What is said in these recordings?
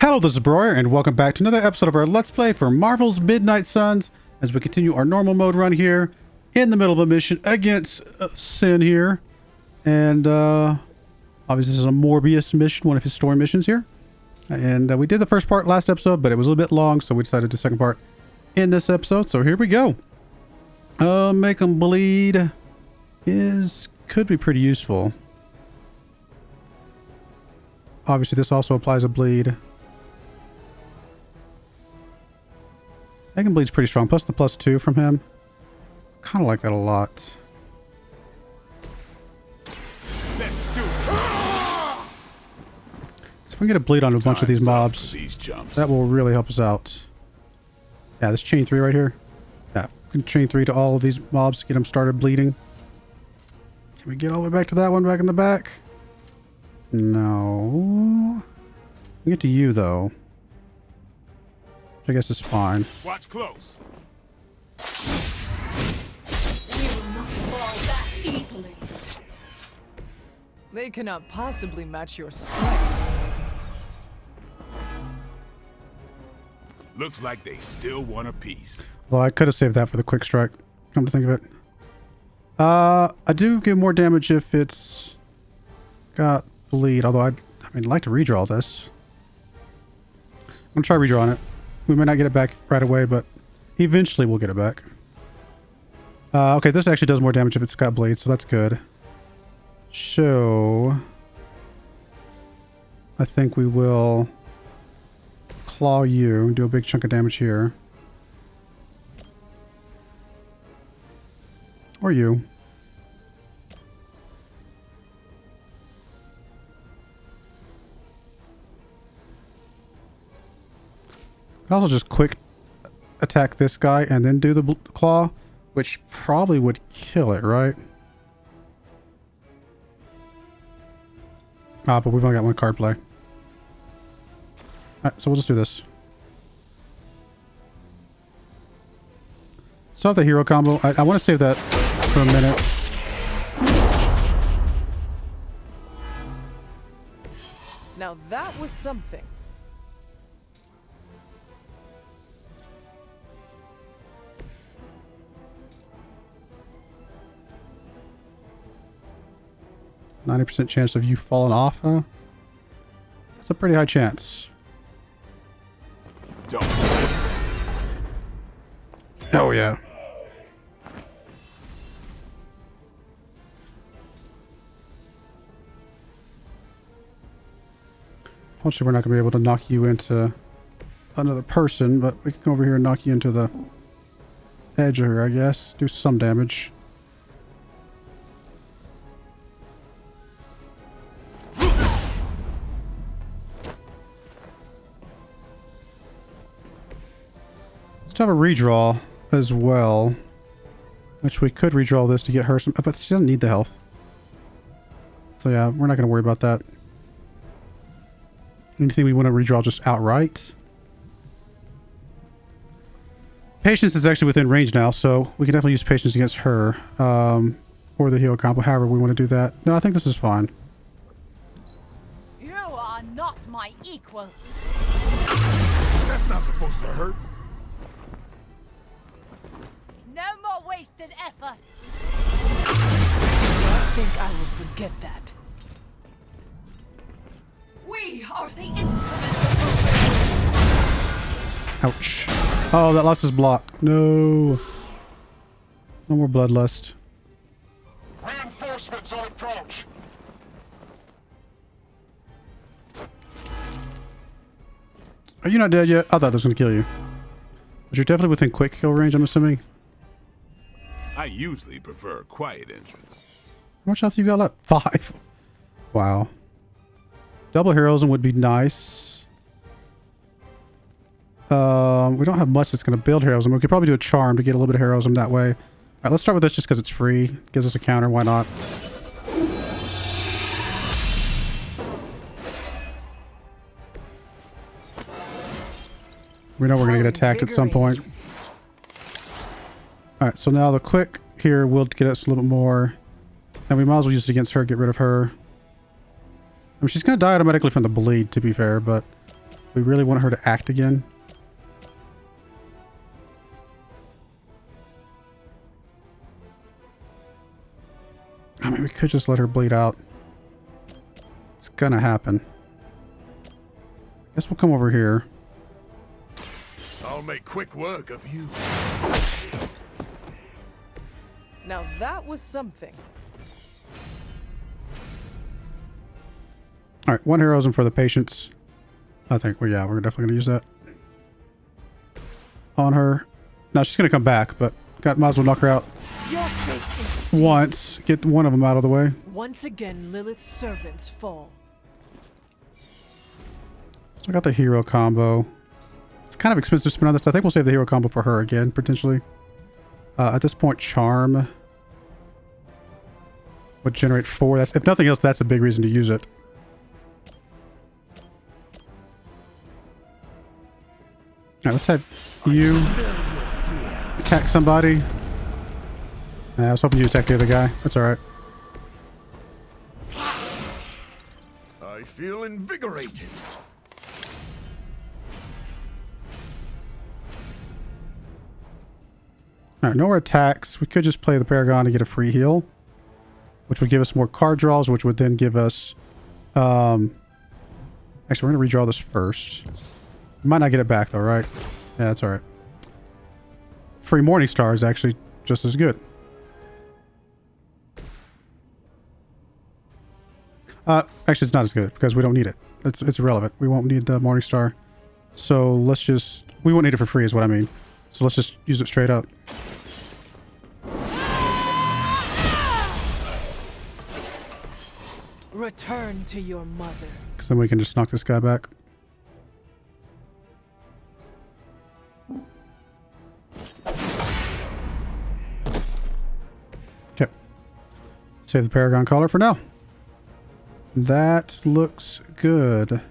Hello, this is Broyar, and welcome back to another episode of our Let's Play for Marvel's Midnight Suns, as we continue our normal mode run here, in the middle of a mission against Sin here. And, obviously this is a Morbius mission, one of his story missions here. And we did the first part last episode, but it was a little bit long, so we decided to do the second part in this episode. So here we go. Make them bleed could be pretty useful. Obviously this also applies a bleed. Megan bleed's pretty strong, plus the +2 from him. Kind of like that a lot. Let's do it. So if we can get a bleed on a bunch of these mobs, that will really help us out. Yeah, this chain 3 right here. Yeah, we can chain 3 to all of these mobs to get them started bleeding. Can we get all the way back to that one back in the back? No. We get to you though. I guess it's fine. Watch close. We will not fall that easily. They cannot possibly match your strength. Looks like they still want a piece. Well, I could have saved that for the quick strike, come to think of it. I do get more damage if it's got bleed, although I'd like to redraw this. I'm gonna try redrawing it. We may not get it back right away, but eventually we'll get it back. Okay, this actually does more damage if it's got bleed, so that's good. So I think we will claw you and do a big chunk of damage here. Or you. I can also just quick attack this guy and then do the claw, which probably would kill it, right? Ah, but we've only got one card play. Alright, so we'll just do this. Still have the hero combo. I want to save that for a minute. Now that was something. %90 chance of you falling off, huh? That's a pretty high chance. Don't. Oh, yeah. Unfortunately, we're not going to be able to knock you into another person, but we can come over here and knock you into the edge of her, I guess. Do some damage. Have a redraw as well, which we could redraw this to get her some, but she doesn't need the health, so yeah, we're not going to worry about that. Anything we want to redraw just outright. Patience is actually within range now, so we can definitely use patience against her, or the heal combo, however we want to do that. No, I think this is fine. You are not my equal. That's not supposed to hurt. No more wasted efforts. I think I will forget that. We are the instruments of Ouch. Oh, that lost his block. No. No more bloodlust. Reinforcements on approach. Are you not dead yet? I thought that was going to kill you. But you're definitely within quick kill range, I'm assuming. I usually prefer quiet entrance. How much health you got left? 5. Wow. Double heroism would be nice. We don't have much that's going to build heroism. We could probably do a charm to get a little bit of heroism that way. Alright, let's start with this just because it's free. Gives us a counter, why not? We know we're going to get attacked at some point. Alright, so now the quick here will get us a little bit more. And we might as well use it against her, get rid of her. I mean, she's going to die automatically from the bleed, to be fair, but We really want her to act again. I mean, we could just let her bleed out. It's gonna happen. Guess we'll come over here. I'll make quick work of you. Now that was something. All right, 1 heroism for the patients. I think, well, yeah, we're definitely gonna use that on her. Now she's gonna come back, but might as well knock her out Your fate is sealed. once. Get one of them out of the way. Once again, Lilith's servants fall. Still got the hero combo. It's kind of expensive to spend on this. I think we'll save the hero combo for her again, potentially. At this point, charm would generate 4. That's, if nothing else, that's a big reason to use it. Alright, let's have you attack somebody. I was hoping you attack the other guy. That's alright. I feel invigorated. Alright, no more attacks. We could just play the Paragon to get a free heal, which would give us more card draws, which would then give us... Actually, we're going to redraw this first. We might not get it back, though, right? Yeah, that's alright. Free Morning Star is actually just as good. Actually, it's not as good, because we don't need it. It's irrelevant. We won't need the Morning Star. So, let's just... We won't need it for free, is what I mean. So, let's just use it straight up. Return to your mother. Because then we can just knock this guy back. Okay. Save the Paragon collar for now. That looks good.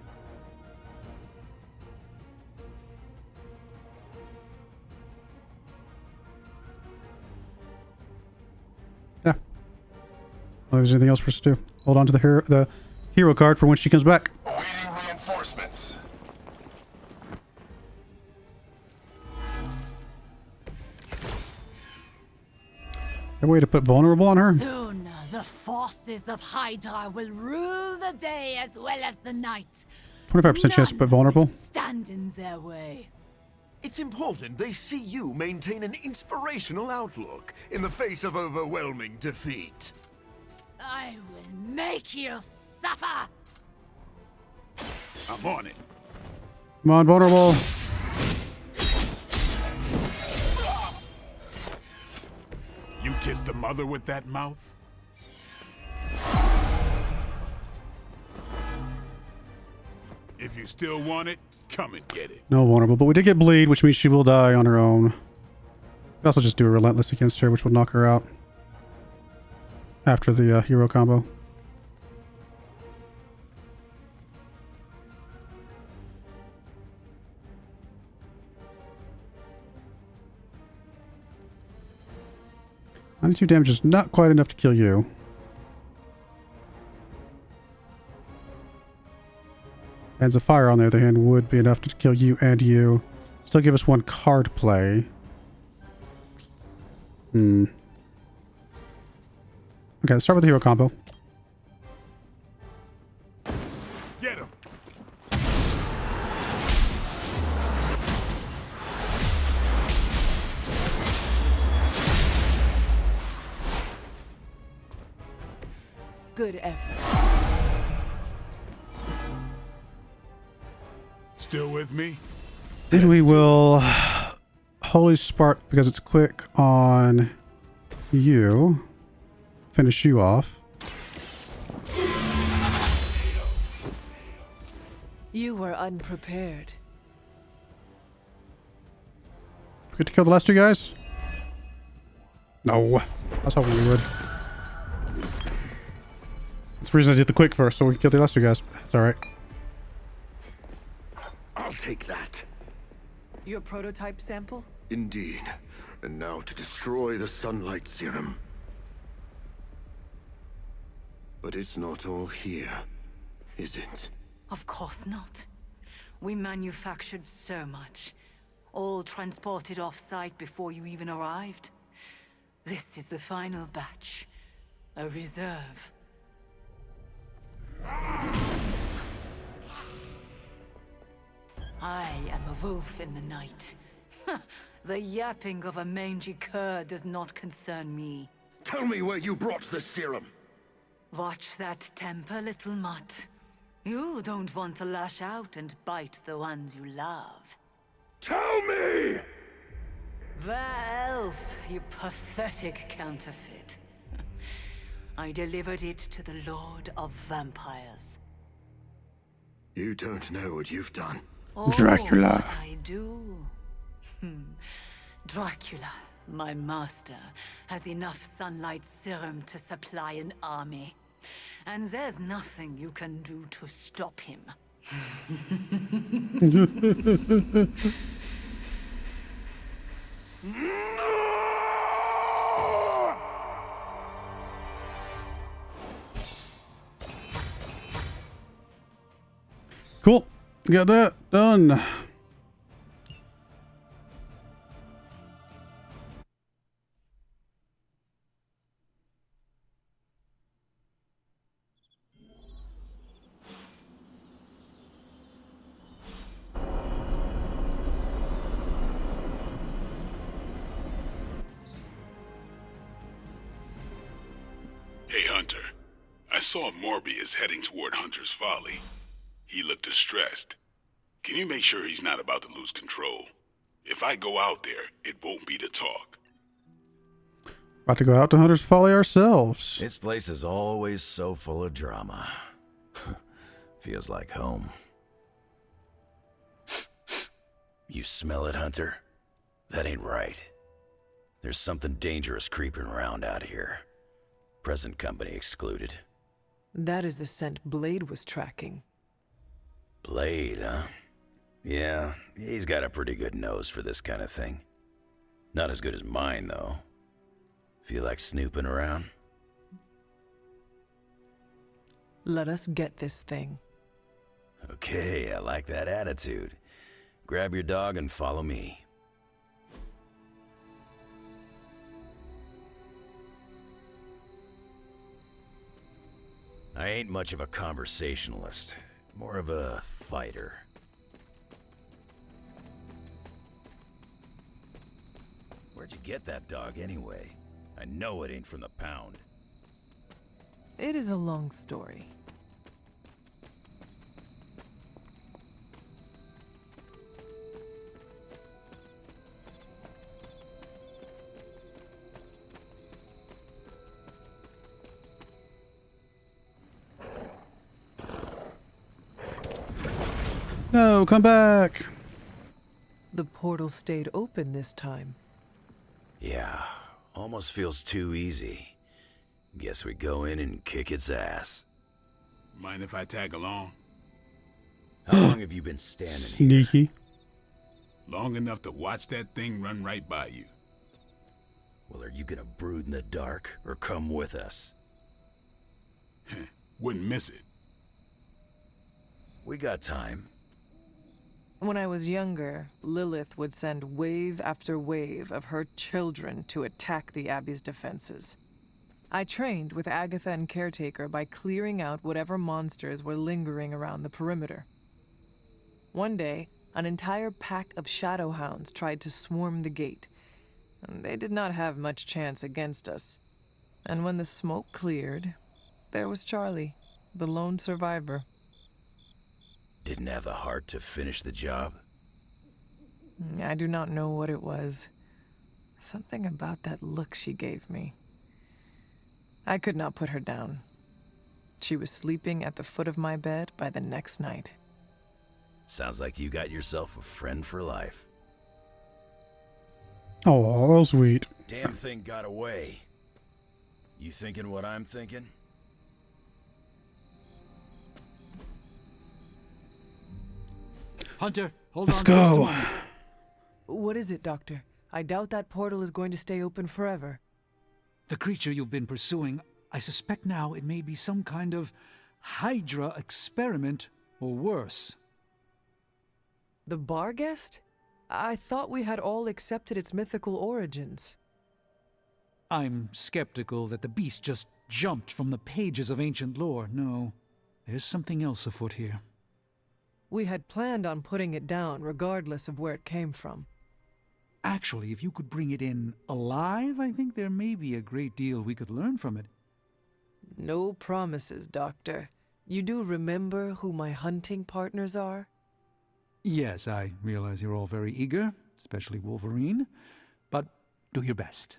Yeah. Well, there's anything else for us to do. Hold on to the hero card for when she comes back. Awaiting reinforcements. A way to put vulnerable on her? Soon, the forces of Hydra will rule the day as well as the night. 25% chance to put vulnerable. None will stand in their way. It's important they see you maintain an inspirational outlook in the face of overwhelming defeat. I will make you suffer. I'm on it. Come on, vulnerable. You kissed the mother with that mouth? If you still want it, come and get it. No vulnerable, but we did get bleed, which means she will die on her own. We could also just do a relentless against her, which will knock her out after the hero combo. $92 damage is not quite enough to kill you. Hands of Fire, on the other hand, would be enough to kill you and you. Still give us 1 card play. Okay, let's start with the hero combo. Get him. Good effort. Still with me? Then we will Holy Spark, because it's quick, on you. Finish you off. You were unprepared. Get to kill the last 2 guys? No. I was hoping we would. That's the reason I did the quick first, so we can kill the last 2 guys. It's alright. I'll take that. Your prototype sample? Indeed. And now to destroy the sunlight serum. But it's not all here, is it? Of course not. We manufactured so much, all transported off-site before you even arrived. This is the final batch, a reserve. I am a wolf in the night. The yapping of a mangy cur does not concern me. Tell me where you brought the serum. Watch that temper, little mutt. You don't want to lash out and bite the ones you love. Tell me! Where else, you pathetic counterfeit? I delivered it to the Lord of Vampires. You don't know what you've done. Oh, Dracula. But I do. Dracula, my master, has enough sunlight serum to supply an army. And there's nothing you can do to stop him. Cool. Got that done. Hey, Hunter. I saw Morbius heading toward Hunter's Folly. He looked distressed. Can you make sure he's not about to lose control? If I go out there, it won't be to talk. About to go out to Hunter's Folly ourselves. This place is always so full of drama. Feels like home. You smell it, Hunter? That ain't right. There's something dangerous creeping around out here. Present company excluded. That is the scent Blade was tracking. Blade, huh? Yeah, he's got a pretty good nose for this kind of thing. Not as good as mine, though. Feel like snooping around? Let us get this thing. Okay, I like that attitude. Grab your dog and follow me. I ain't much of a conversationalist, more of a fighter. Where'd you get that dog anyway? I know it ain't from the pound. It is a long story. No, come back. The portal stayed open this time. Yeah, almost feels too easy. Guess we go in and kick its ass. Mind if I tag along? How long have you been standing here? Sneaky. Long enough to watch that thing run right by you. Well, are you gonna brood in the dark or come with us? Wouldn't miss it. We got time. When I was younger, Lilith would send wave after wave of her children to attack the Abbey's defenses. I trained with Agatha and Caretaker by clearing out whatever monsters were lingering around the perimeter. One day, an entire pack of shadowhounds tried to swarm the gate. They did not have much chance against us. And when the smoke cleared, there was Charlie, the lone survivor. Didn't have the heart to finish the job? I do not know what it was. Something about that look she gave me. I could not put her down. She was sleeping at the foot of my bed by the next night. Sounds like you got yourself a friend for life. Oh, that was sweet. Damn thing got away. You thinking what I'm thinking? Hunter, hold Let's on just a go. moment. What is it, Doctor? I doubt that portal is going to stay open forever. The creature you've been pursuing, I suspect now it may be some kind of Hydra experiment or worse. The Barghest? I thought we had all accepted its mythical origins. I'm skeptical that the beast just jumped from the pages of ancient lore. No, there's something else afoot here. We had planned on putting it down regardless of where it came from. Actually, if you could bring it in alive, I think there may be a great deal we could learn from it. No promises, Doctor. You do remember who my hunting partners are? Yes, I realize you're all very eager, especially Wolverine, but do your best.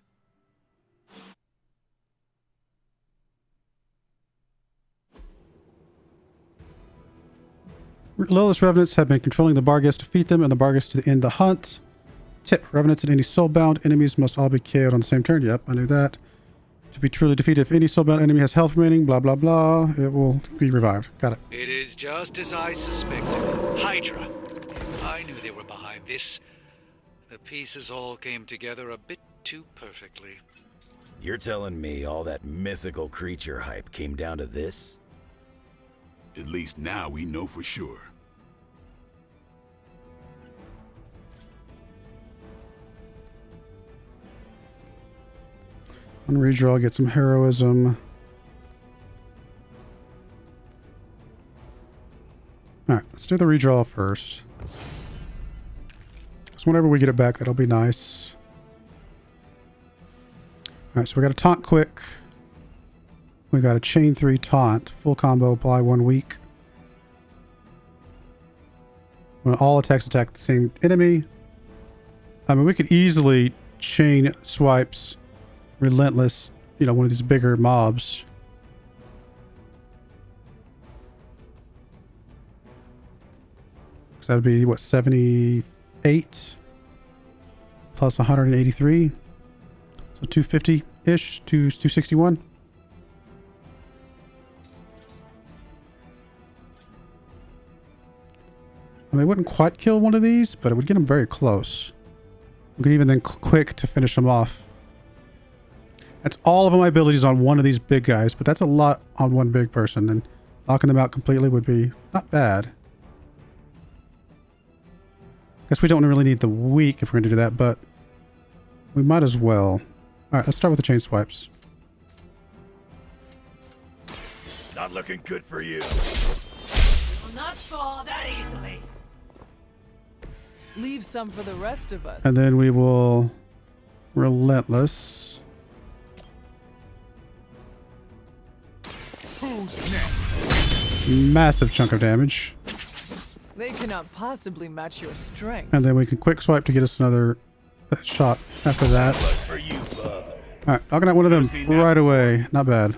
Lilith's revenants have been controlling the Barghest. Defeat them and the Barghest to end the hunt. Tip: revenants and any soulbound enemies must all be KO'd on the same turn. Yep, I knew that. To be truly defeated, if any soulbound enemy has health remaining, blah blah blah, it will be revived. Got it. It is just as I suspected. Hydra. I knew they were behind this. The pieces all came together a bit too perfectly. You're telling me all that mythical creature hype came down to this? At least now we know for sure. On redraw, get some heroism. Alright, let's do the redraw first. So whenever we get it back, that'll be nice. Alright, so we got a taunt quick. We got a chain 3 taunt. Full combo, apply 1 week. When all attacks attack the same enemy. I mean, we could easily chain swipes Relentless, you know, one of these bigger mobs. So that would be, what, 78 plus 183? So 250-ish, 261. I mean, it wouldn't quite kill one of these, but it would get them very close. We could even then quick to finish them off. That's all of my abilities on one of these big guys, but that's a lot on one big person, and knocking them out completely would be not bad. Guess we don't really need the weak if we're going to do that, but we might as well. Alright, let's start with the chain swipes. Not looking good for you. Will not fall that easily. Leave some for the rest of us. And then we will Relentless. Who's next? Massive chunk of damage. They cannot possibly match your strength. And then we can quick swipe to get us another shot after that. For you, bub. Alright, knocking out one of them right away. Not bad.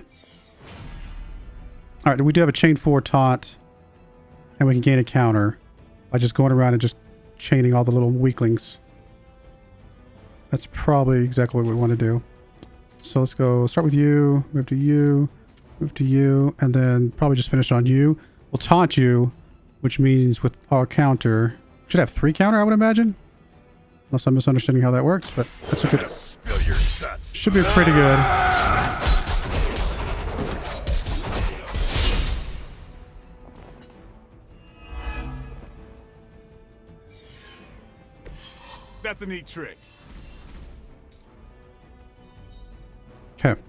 Alright, we do have a chain 4 taunt. And we can gain a counter by just going around and just chaining all the little weaklings. That's probably exactly what we want to do. So let's go start with you, move to you, move to you, and then probably just finish on you. We'll taunt you, which means with our counter, we should have 3 counter, I would imagine. Unless I'm misunderstanding how that works, but that's a good. Spill your guts. Should be pretty good. That's a neat trick. Okay.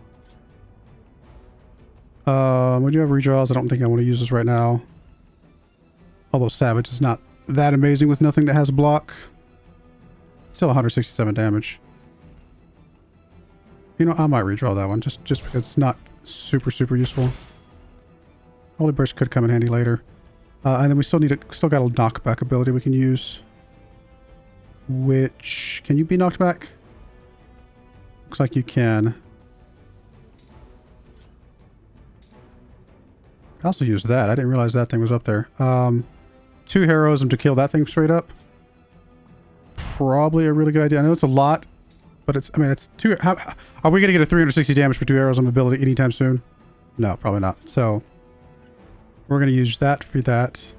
We do have redraws. I don't think I want to use this right now. Although Savage is not that amazing with nothing that has block. Still 167 damage. You know, I might redraw that one just because it's not super useful. Holy Burst could come in handy later. And then we still got a knockback ability we can use. Which, can you be knocked back? Looks like you can. I also used that. I didn't realize that thing was up there. 2 heroism to kill that thing straight up. Probably a really good idea. I know it's a lot, but it's, I mean, it's 2. How, are we going to get a 360 damage for 2 heroism ability anytime soon? No, probably not. So we're going to use that for that. Did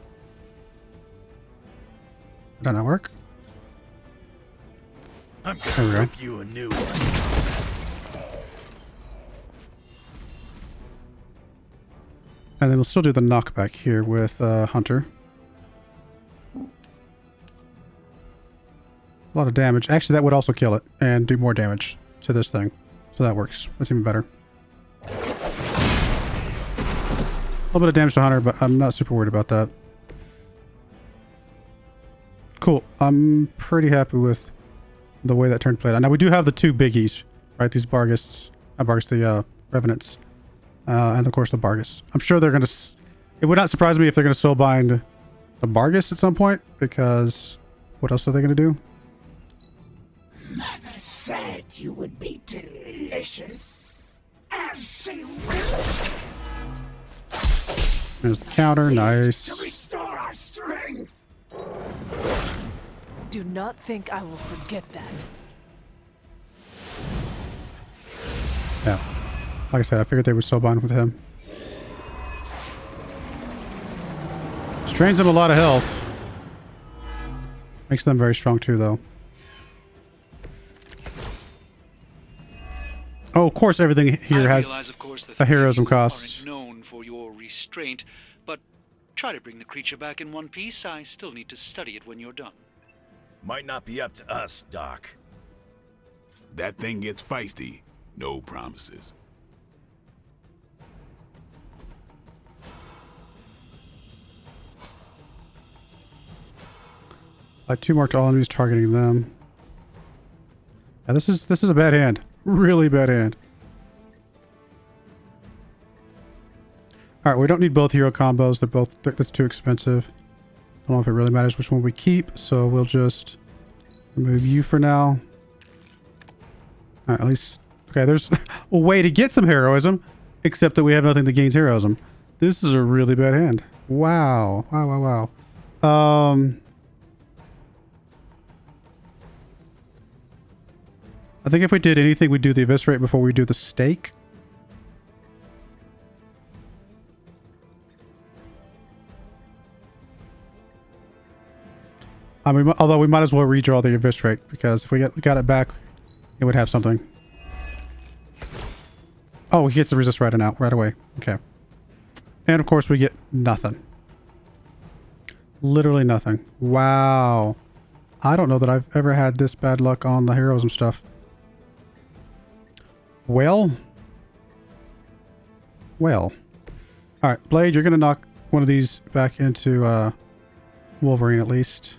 that not work? I'm gonna rip you a new one. And then we'll still do the knockback here with Hunter. A lot of damage. Actually, that would also kill it and do more damage to this thing. So that works. That's even better. A little bit of damage to Hunter, but I'm not super worried about that. Cool. I'm pretty happy with the way that turn played out. Now, we do have the two biggies, right? These Bargists. Not Bargists, the Revenants. And, of course, the Bargists. I'm sure they're going to... It would not surprise me if they're going to soulbind the Bargists at some point, because what else are they going to do? Mother said you would be delicious. As she will. There's the counter. Nice. To restore our strength. Do not think I will forget that. Yeah. Like I said, I figured they would soulbind with him. Drains them a lot of health. Makes them very strong too, though. Oh, of course, everything here has a heroism cost. Known for your restraint, but try to bring the creature back in one piece. I still need to study it when you're done. Might not be up to us, Doc. That thing gets feisty. No promises. Two more to all enemies targeting them. Yeah, this is a bad hand. Really bad hand. Alright, we don't need both hero combos. They're both... That's too expensive. I don't know if it really matters which one we keep, so we'll just remove you for now. Alright, at least... Okay, there's a way to get some heroism, except that we have nothing that gains heroism. This is a really bad hand. Wow. Wow. I think if we did anything, we'd do the eviscerate before we do the stake. I mean, although we might as well redraw the eviscerate, because if we got it back, it would have something. Oh, he gets the resist right away. Okay. And of course we get nothing. Literally nothing. Wow. I don't know that I've ever had this bad luck on the heroism stuff. Well. Alright, Blade, you're going to knock one of these back into Wolverine at least.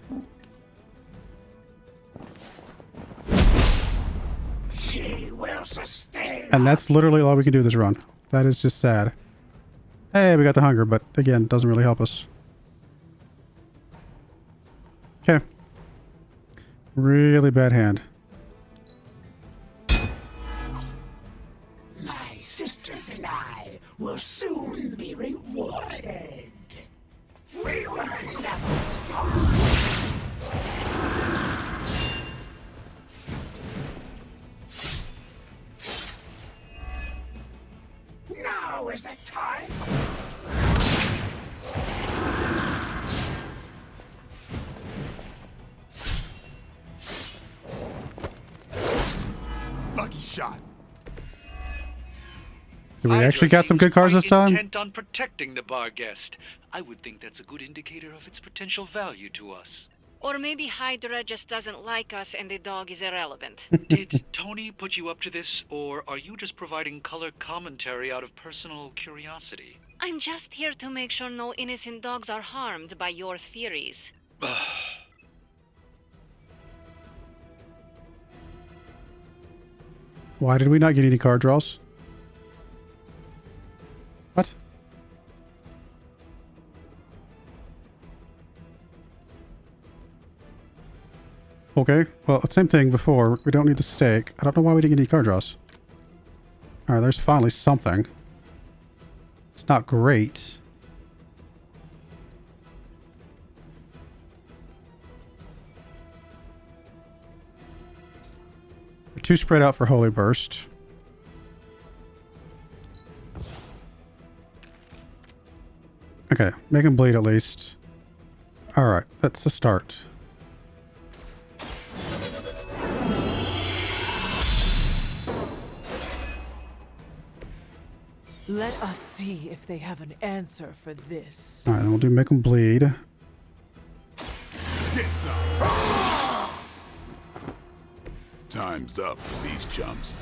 She will sustain. And that's literally all we can do this run. That is just sad. Hey, we got the hunger, but again, doesn't really help us. Okay. Really bad hand. My sisters and I will soon be rewarded. We will never stop. Now is the time. Lucky shot. Did we actually got some good cards this time? Intent on protecting the bar guest. I would think that's a good indicator of its potential value to us. Or maybe Hydra just doesn't like us and the dog is irrelevant. Did Tony put you up to this, or are you just providing color commentary out of personal curiosity? I'm just here to make sure no innocent dogs are harmed by your theories. Why did we not get any card draws? What? Okay, well, same thing before. We don't need the stake. I don't know why we didn't get any card draws. Alright, there's finally something. It's not great. We're too spread out for Holy Burst. Okay, make him bleed at least. Alright, that's the start. Let us see if they have an answer for this. Alright, then we'll do make him bleed. Get some. Time's up for these chumps.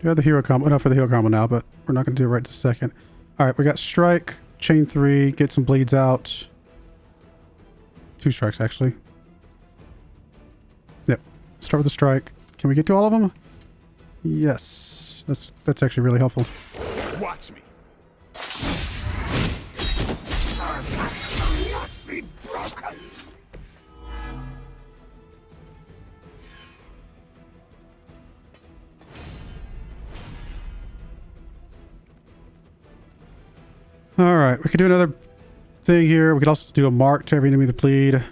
Do have the hero combo. Enough for the hero combo now, but we're not going to do it right this second. All right, we got strike, chain 3, get some bleeds out. 2 strikes, actually. Yep. Start with the strike. Can we get to all of them? Yes. That's actually really helpful. Watch me. Be broken. All right, we could do another thing here. We could also do a mark to every enemy that bleed.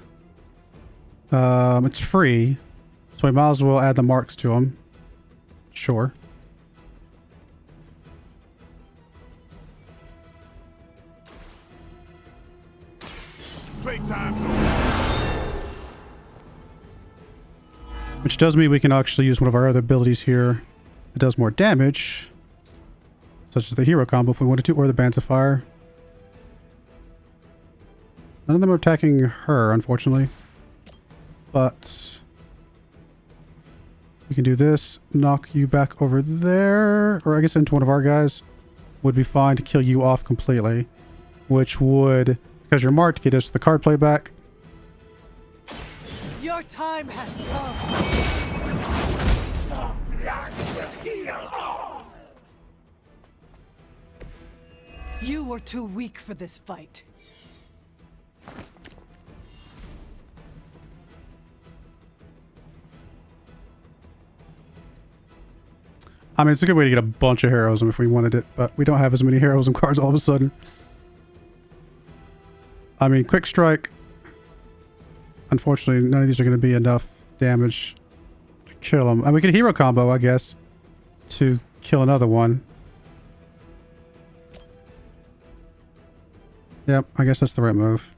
It's free, so we might as well add the marks to them. Sure. Playtime's Which does mean we can actually use one of our other abilities here that does more damage, such as the hero combo if we wanted to, or the bands of fire. None of them are attacking her, unfortunately. But we can do this, knock you back over there, or I guess into one of our guys would be fine to kill you off completely, which would, because you're marked, get us the card play back. Your time has come. The blood will heal all. You were too weak for this fight. I mean, it's a good way to get a bunch of heroism if we wanted it, but we don't have as many heroism cards all of a sudden. I mean, quick strike. Unfortunately, none of these are going to be enough damage to kill them. And we could hero combo, I guess, to kill another one. Yep, I guess that's the right move.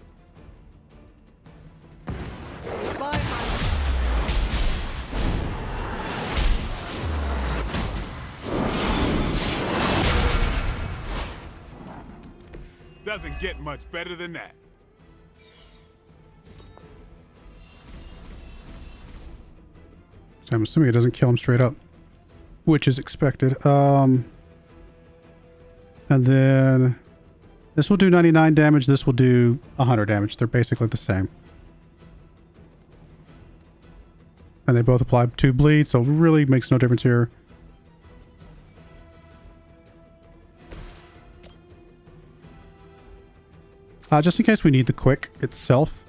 doesn't get much better than that. So I'm assuming it doesn't kill him straight up, which is expected. And then this will do 99 damage. This will do 100 damage. They're basically the same. And they both apply 2 bleed, so it really makes no difference here. Just in case we need the quick itself,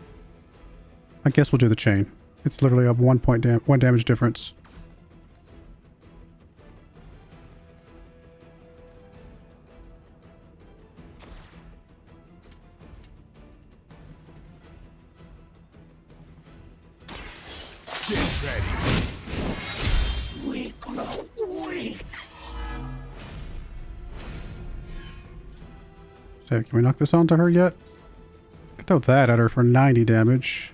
I guess we'll do the chain. It's literally a 1 damage difference. Get ready. We grow weak. So can we knock this onto her yet? Could throw that at her for 90 damage.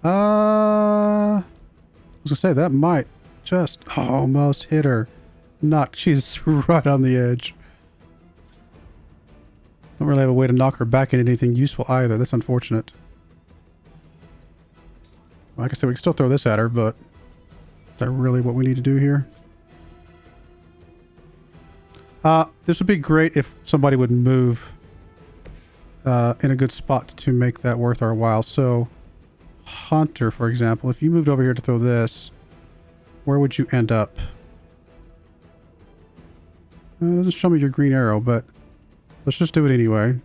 I was gonna say that might just almost hit her. Not, she's right on the edge. Don't really have a way to knock her back into anything useful either. That's unfortunate. Like I said, we can still throw this at her, but is that really what we need to do here? This would be great if somebody would move in a good spot to make that worth our while. So, Hunter, for example, if you moved over here to throw this, where would you end up? It doesn't show me your green arrow, but let's just do it anyway.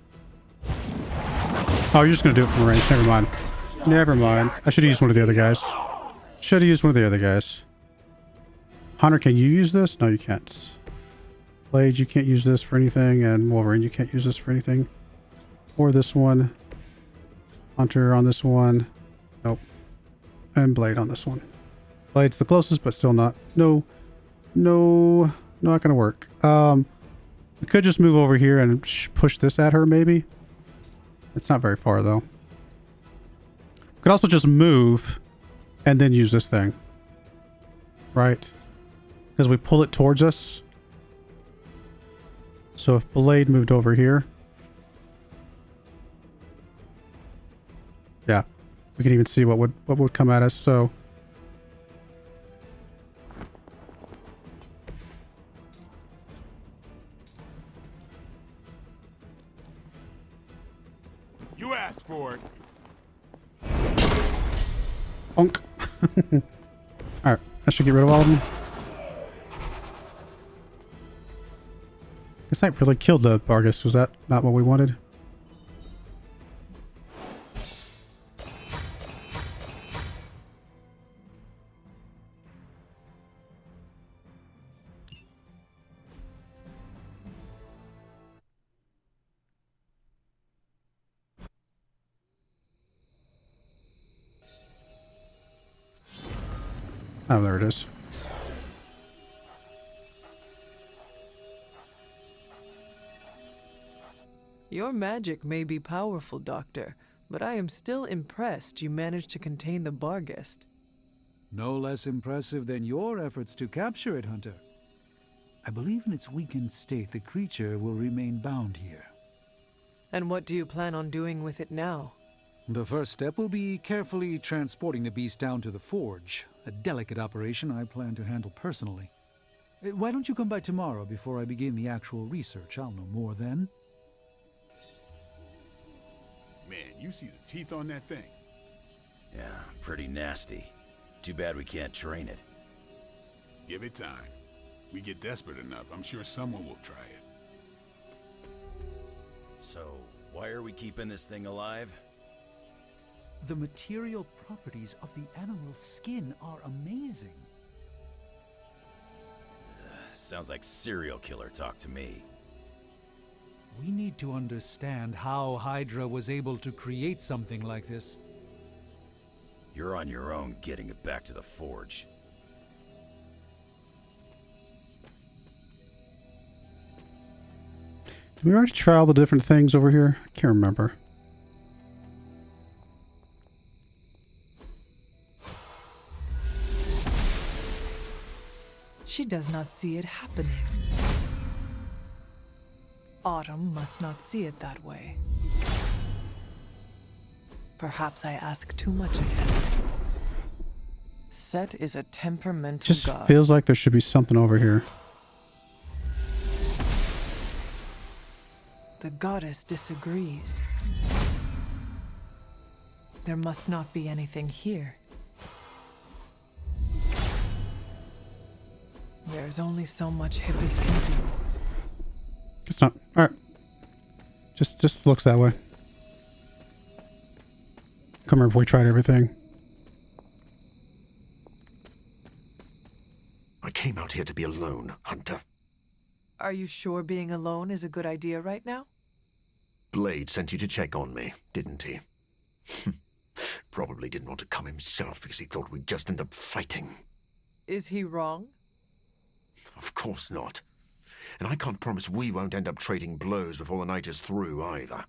Oh, you're just going to do it from range. Never mind. Never mind. I should have used one of the other guys. Should have used one of the other guys. Hunter, can you use this? No, you can't. Blade, you can't use this for anything, and Wolverine, you can't use this for anything. Or this one. Hunter on this one. Nope. And Blade on this one. Blade's the closest, but still not. No, not gonna work. We could just move over here and push this at her, maybe. It's not very far, though. We could also just move and then use this thing. Right? Because we pull it towards us. So if Blade moved over here, Yeah, we can even see what would come at us. So You asked for it. bonk. All right, that should get rid of all of them. This night really killed the Bargus. Was that not what we wanted? Oh, there it is. Your magic may be powerful, Doctor, but I am still impressed you managed to contain the Barghest. No less impressive than your efforts to capture it, Hunter. I believe in its weakened state, the creature will remain bound here. And what do you plan on doing with it now? The first step will be carefully transporting the beast down to the forge, a delicate operation I plan to handle personally. Why don't you come by tomorrow before I begin the actual research? I'll know more then. Man, you see the teeth on that thing? Yeah, pretty nasty. Too bad we can't train it. Give it time. We get desperate enough, I'm sure someone will try it. So, why are we keeping this thing alive? The material properties of the animal's skin are amazing. Sounds like serial killer talk to me. We need to understand how Hydra was able to create something like this. You're on your own getting it back to the forge. Did we already try all the different things over here? I can't remember. She does not see it happening. Autumn must not see it that way. Perhaps I ask too much of him. Set is a temperamental Just god. feels like there should be something over here. The goddess disagrees. There must not be anything here. There's only so much Hippus can do. It's not. All right. Just looks that way. Come here if we tried everything. I came out here to be alone, Hunter. Are you sure being alone is a good idea right now? Blade sent you to check on me, didn't he? Probably didn't want to come himself because he thought we'd just end up fighting. Is he wrong? Of course not. And I can't promise we won't end up trading blows before the night is through, either.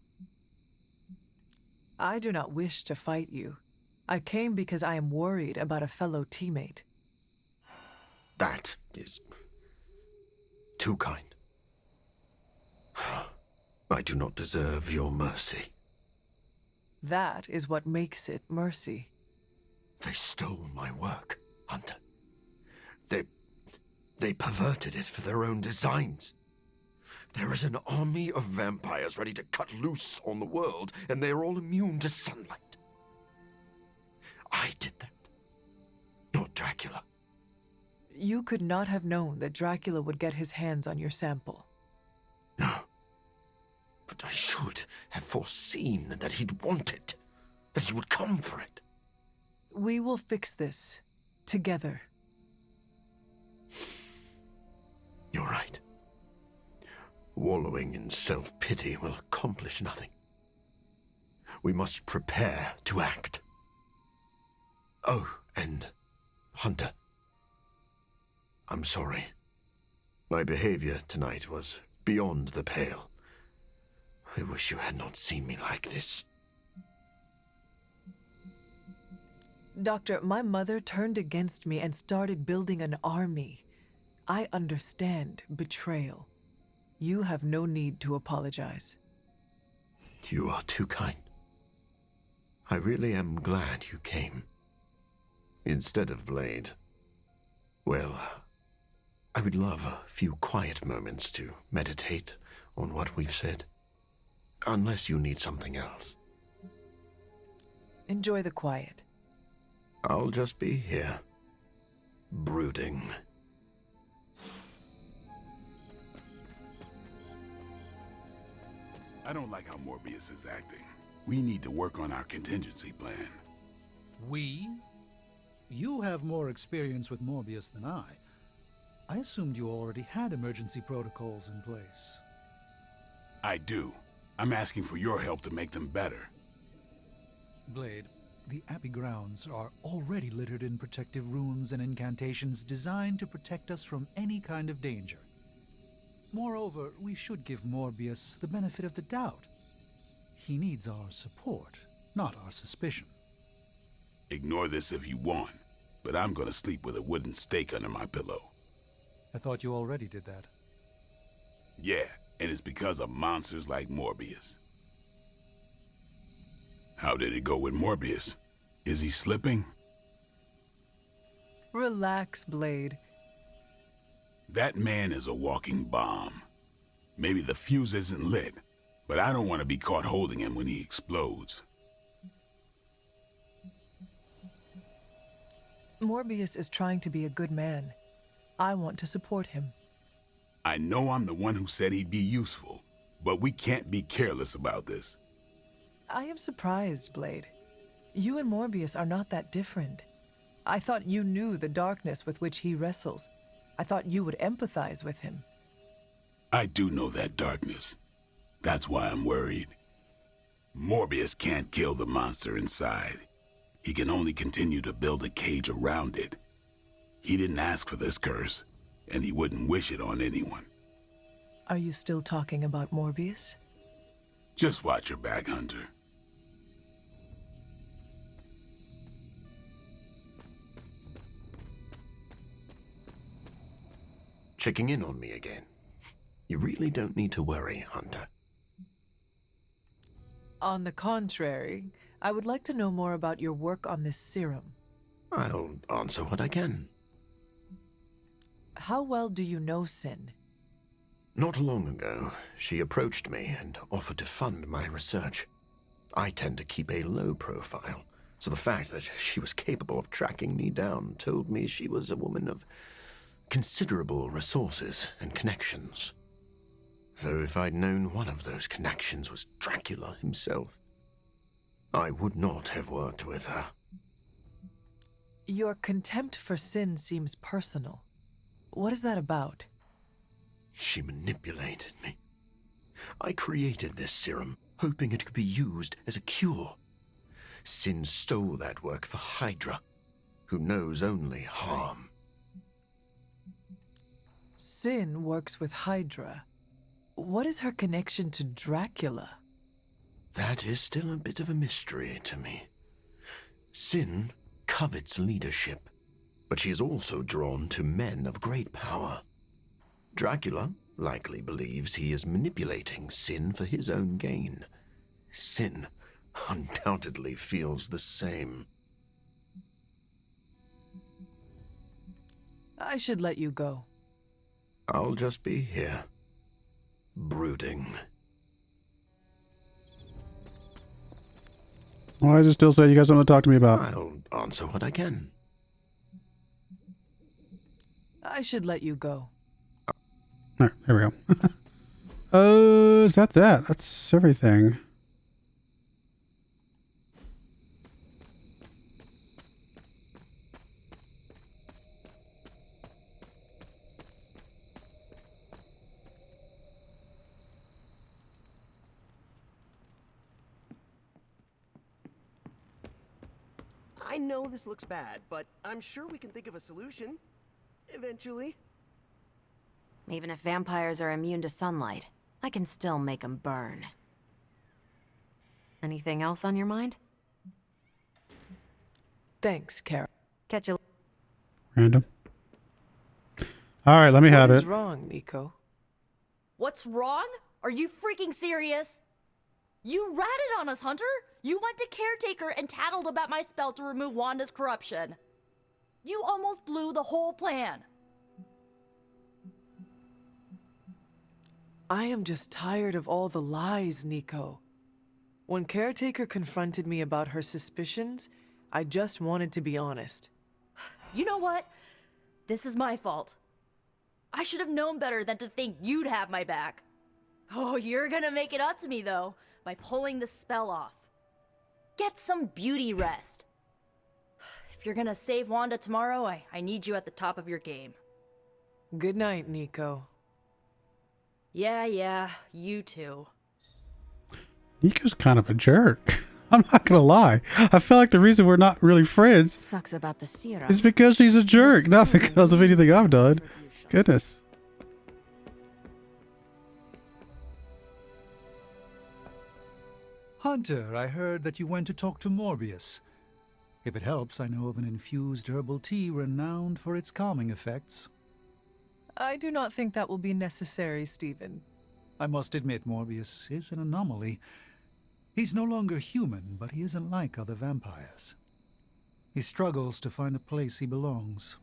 I do not wish to fight you. I came because I am worried about a fellow teammate. That is too kind. I do not deserve your mercy. That is what makes it mercy. They stole my work, Hunter. They perverted it for their own designs. There is an army of vampires ready to cut loose on the world, and they are all immune to sunlight. I did that, not Dracula. You could not have known that Dracula would get his hands on your sample. No. But I should have foreseen that he'd want it, that he would come for it. We will fix this, together. You're right. Wallowing in self-pity will accomplish nothing. We must prepare to act. Oh, and Hunter, I'm sorry. My behavior tonight was beyond the pale. I wish you had not seen me like this. Doctor, my mother turned against me and started building an army. I understand betrayal. You have no need to apologize. You are too kind. I really am glad you came. Instead of Blade. Well, I would love a few quiet moments to meditate on what we've said. Unless you need something else. Enjoy the quiet. I'll just be here, brooding. I don't like how Morbius is acting. We need to work on our contingency plan. We? You have more experience with Morbius than I. I assumed you already had emergency protocols in place. I do. I'm asking for your help to make them better. Blade, the Abbey grounds are already littered in protective runes and incantations designed to protect us from any kind of danger. Moreover, we should give Morbius the benefit of the doubt. He needs our support, not our suspicion. Ignore this if you want, but I'm gonna sleep with a wooden stake under my pillow. I thought you already did that. Yeah, and it's because of monsters like Morbius. How did it go with Morbius? Is he slipping? Relax, Blade. That man is a walking bomb. Maybe the fuse isn't lit, but I don't want to be caught holding him when he explodes. Morbius is trying to be a good man. I want to support him. I know I'm the one who said he'd be useful, but we can't be careless about this. I am surprised, Blade. You and Morbius are not that different. I thought you knew the darkness with which he wrestles. I thought you would empathize with him. I do know that darkness. That's why I'm worried. Morbius can't kill the monster inside. He can only continue to build a cage around it. He didn't ask for this curse, and he wouldn't wish it on anyone. Are you still talking about Morbius? Just watch your back, Hunter. Checking in on me again. You really don't need to worry, Hunter. On the contrary, I would like to know more about your work on this serum. I'll answer what I can. How well do you know Sin? Not long ago, she approached me and offered to fund my research. I tend to keep a low profile, so the fact that she was capable of tracking me down told me she was a woman of considerable resources and connections. Though if I'd known one of those connections was Dracula himself, I would not have worked with her. Your contempt for Sin seems personal. What is that about? She manipulated me. I created this serum, hoping it could be used as a cure. Sin stole that work for Hydra, who knows only harm. Sin works with Hydra. What is her connection to Dracula? That is still a bit of a mystery to me. Sin covets leadership, but she is also drawn to men of great power. Dracula likely believes he is manipulating Sin for his own gain. Sin undoubtedly feels the same. I should let you go. I'll just be here, brooding. Why does it still say you guys want to talk to me about? I'll answer what I can. I should let you go. All right, there we go. Is that? That's everything. I know this looks bad, but I'm sure we can think of a solution. Eventually. Even if vampires are immune to sunlight, I can still make them burn. Anything else on your mind? Thanks, Kara. Catch you. Random. All right, let me have What is it. wrong, Nico? What's wrong? Are you freaking serious? You ratted on us, Hunter! You went to Caretaker and tattled about my spell to remove Wanda's corruption. You almost blew the whole plan. I am just tired of all the lies, Nico. When Caretaker confronted me about her suspicions, I just wanted to be honest. You know what? This is my fault. I should have known better than to think you'd have my back. Oh, you're gonna make it up to me, though, by pulling the spell off. Get some beauty rest. If you're gonna save Wanda tomorrow, I need you at the top of your game. Good night, Nico. Yeah, you too. Nico's kind of a jerk. I'm not gonna lie. I feel like the reason we're not really friends Sucks about the serum. is because she's a jerk, not because of anything I've done. Goodness. Hunter, I heard that you went to talk to Morbius. If it helps, I know of an infused herbal tea renowned for its calming effects. I do not think that will be necessary, Stephen. I must admit, Morbius is an anomaly. He's no longer human, but he isn't like other vampires. He struggles to find a place he belongs.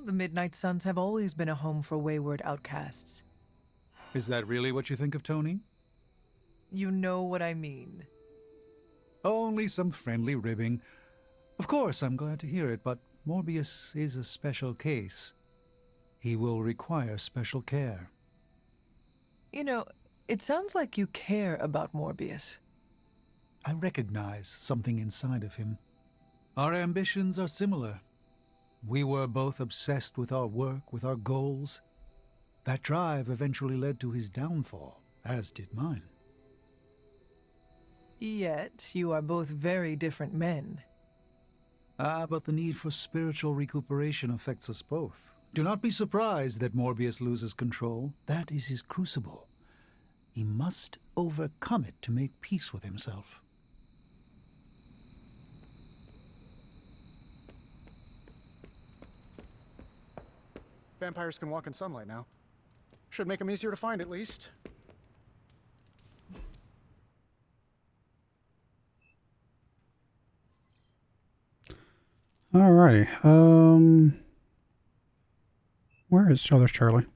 The Midnight Suns have always been a home for wayward outcasts. Is that really what you think of Tony? You know what I mean. Only some friendly ribbing. Of course, I'm glad to hear it, but Morbius is a special case. He will require special care. You know, it sounds like you care about Morbius. I recognize something inside of him. Our ambitions are similar. We were both obsessed with our work, with our goals. That drive eventually led to his downfall, as did mine. Yet, you are both very different men. But the need for spiritual recuperation affects us both. Do not be surprised that Morbius loses control. That is his crucible. He must overcome it to make peace with himself. Vampires can walk in sunlight now. Should make them easier to find, at least. Alrighty. Where is... Oh, there's Charlie.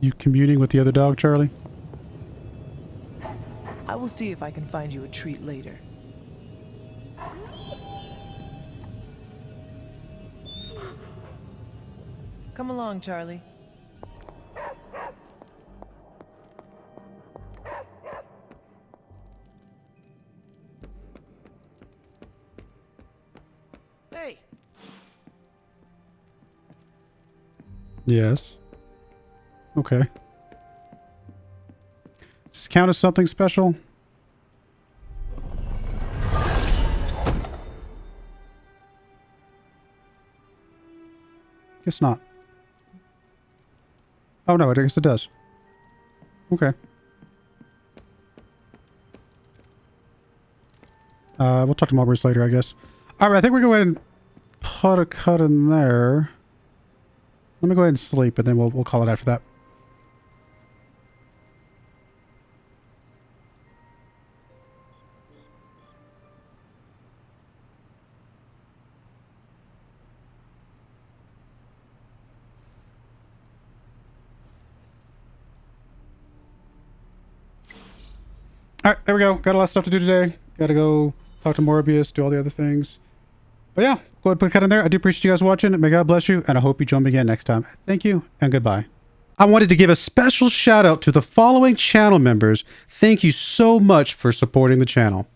You communing with the other dog, Charlie? I will see if I can find you a treat later. Come along, Charlie. Hey! Yes. Okay. Does this count as something special? Guess not. Oh no, I guess it does. Okay. We'll talk to Marbury's later, I guess. Alright, I think we're going to go ahead and put a cut in there. Let me go ahead and sleep, and then we'll call it after that. Alright, there we go. Got a lot of stuff to do today. Gotta go talk to Morbius, do all the other things. But yeah, go ahead and put a cut in there. I do appreciate you guys watching. May God bless you, and I hope you join me again next time. Thank you, and goodbye. I wanted to give a special shout out to the following channel members. Thank you so much for supporting the channel.